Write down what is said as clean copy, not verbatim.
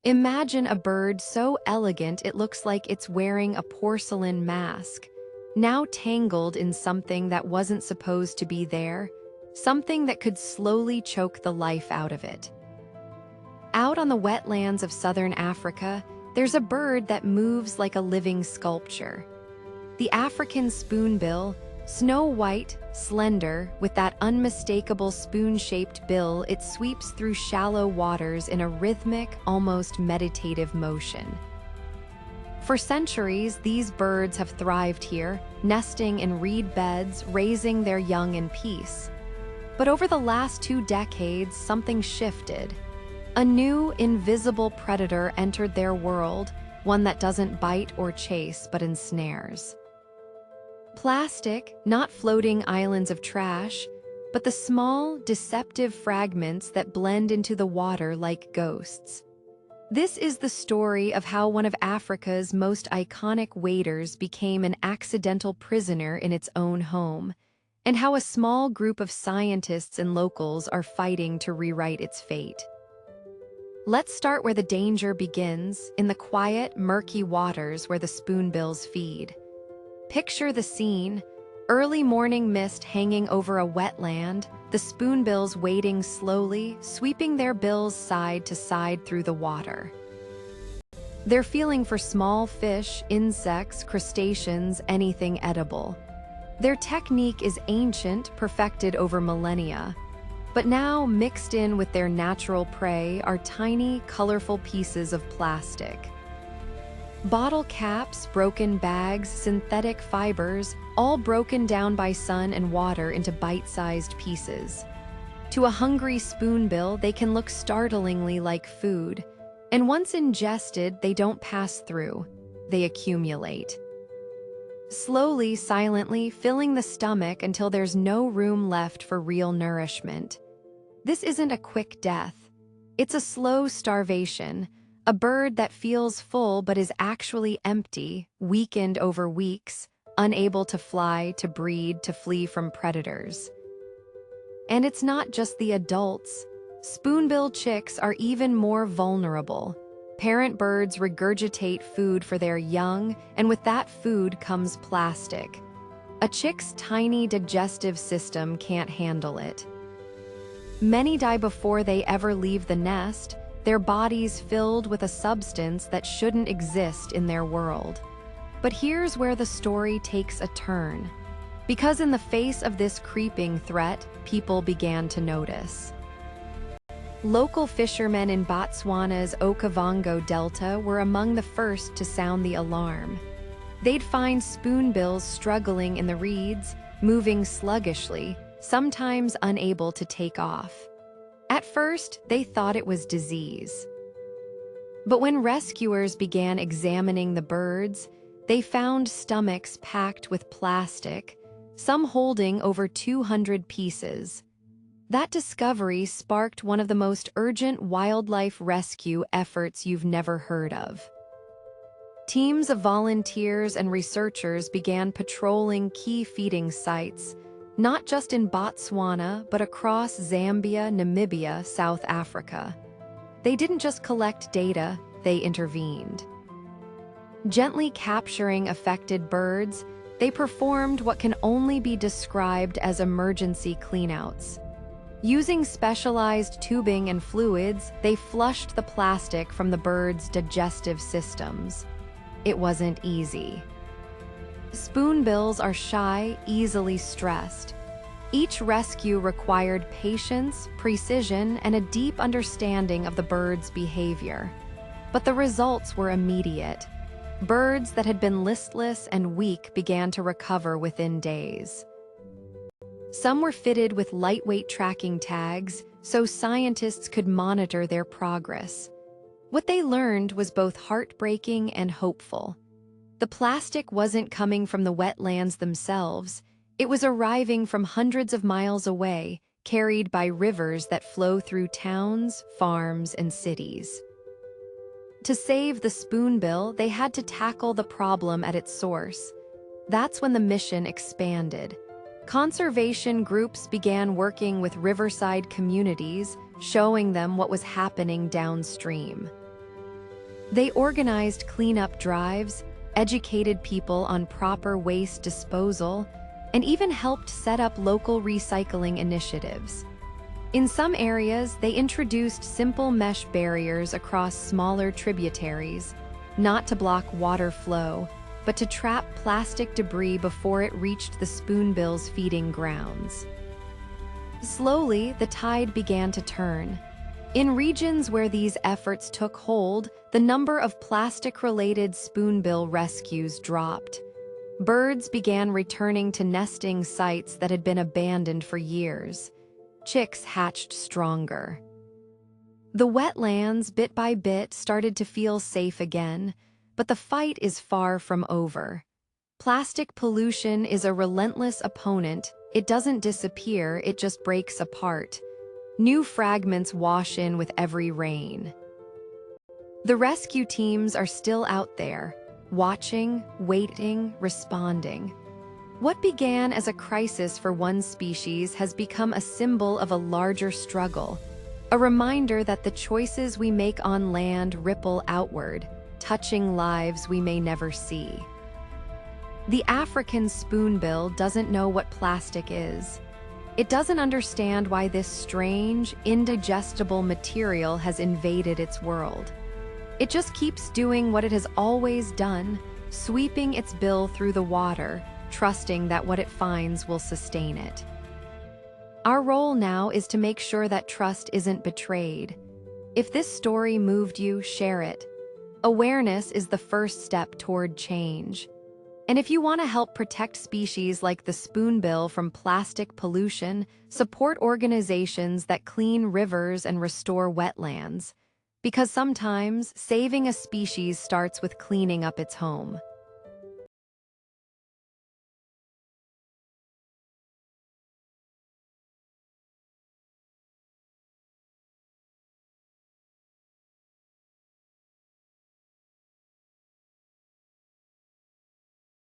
Imagine a bird so elegant it looks like it's wearing a porcelain mask, now tangled in something that wasn't supposed to be there, something that could slowly choke the life out of it. Out on the wetlands of southern Africa, there's a bird that moves like a living sculpture. The African spoonbill, snow white, slender, with that unmistakable spoon-shaped bill, it sweeps through shallow waters in a rhythmic, almost meditative motion. For centuries, these birds have thrived here, nesting in reed beds, raising their young in peace. But over the last 2 decades, something shifted. A new, invisible predator entered their world, one that doesn't bite or chase but ensnares. Plastic, not floating islands of trash, but the small, deceptive fragments that blend into the water like ghosts. This is the story of how one of Africa's most iconic waders became an accidental prisoner in its own home, and how a small group of scientists and locals are fighting to rewrite its fate. Let's start where the danger begins, in the quiet, murky waters where the spoonbills feed. Picture the scene: early morning mist hanging over a wetland, the spoonbills wading slowly, sweeping their bills side to side through the water. They're feeling for small fish, insects, crustaceans, anything edible. Their technique is ancient, perfected over millennia. But now, mixed in with their natural prey, are tiny, colorful pieces of plastic. Bottle caps, broken bags, synthetic fibers, all broken down by sun and water into bite-sized pieces. To a hungry spoonbill, they can look startlingly like food, and once ingested, they don't pass through, they accumulate. Slowly, silently, filling the stomach until there's no room left for real nourishment. This isn't a quick death. It's a slow starvation. A bird that feels full but is actually empty, weakened over weeks, unable to fly, to breed, to flee from predators. And it's not just the adults. Spoonbill chicks are even more vulnerable. Parent birds regurgitate food for their young, and with that food comes plastic. A chick's tiny digestive system can't handle it. Many die before they ever leave the nest, their bodies filled with a substance that shouldn't exist in their world. But here's where the story takes a turn. Because in the face of this creeping threat, people began to notice. Local fishermen in Botswana's Okavango Delta were among the first to sound the alarm. They'd find spoonbills struggling in the reeds, moving sluggishly, sometimes unable to take off. At first, they thought it was disease. But when rescuers began examining the birds, they found stomachs packed with plastic, some holding over 200 pieces. That discovery sparked one of the most urgent wildlife rescue efforts you've never heard of. Teams of volunteers and researchers began patrolling key feeding sites, not just in Botswana, but across Zambia, Namibia, South Africa. They didn't just collect data, they intervened. Gently capturing affected birds, they performed what can only be described as emergency cleanouts. Using specialized tubing and fluids, they flushed the plastic from the birds' digestive systems. It wasn't easy. Spoonbills are shy, easily stressed. Each rescue required patience, precision, and a deep understanding of the bird's behavior. But the results were immediate. Birds that had been listless and weak began to recover within days. Some were fitted with lightweight tracking tags, so scientists could monitor their progress. What they learned was both heartbreaking and hopeful. The plastic wasn't coming from the wetlands themselves. It was arriving from hundreds of miles away, carried by rivers that flow through towns, farms, and cities. To save the spoonbill, they had to tackle the problem at its source. That's when the mission expanded. Conservation groups began working with riverside communities, showing them what was happening downstream. They organized cleanup drives, educated people on proper waste disposal, and even helped set up local recycling initiatives. In some areas, they introduced simple mesh barriers across smaller tributaries, not to block water flow, but to trap plastic debris before it reached the Spoonbill's feeding grounds. Slowly, the tide began to turn. In regions where these efforts took hold, the number of plastic-related spoonbill rescues dropped. Birds began returning to nesting sites that had been abandoned for years. Chicks hatched stronger. The wetlands, bit by bit, started to feel safe again, but the fight is far from over. Plastic pollution is a relentless opponent. It doesn't disappear, it just breaks apart. New fragments wash in with every rain. The rescue teams are still out there, watching, waiting, responding. What began as a crisis for one species has become a symbol of a larger struggle, a reminder that the choices we make on land ripple outward, touching lives we may never see. The African spoonbill doesn't know what plastic is. It doesn't understand why this strange, indigestible material has invaded its world. It just keeps doing what it has always done, sweeping its bill through the water, trusting that what it finds will sustain it. Our role now is to make sure that trust isn't betrayed. If this story moved you, share it. Awareness is the first step toward change. And if you want to help protect species like the spoonbill from plastic pollution, support organizations that clean rivers and restore wetlands. Because sometimes, saving a species starts with cleaning up its home.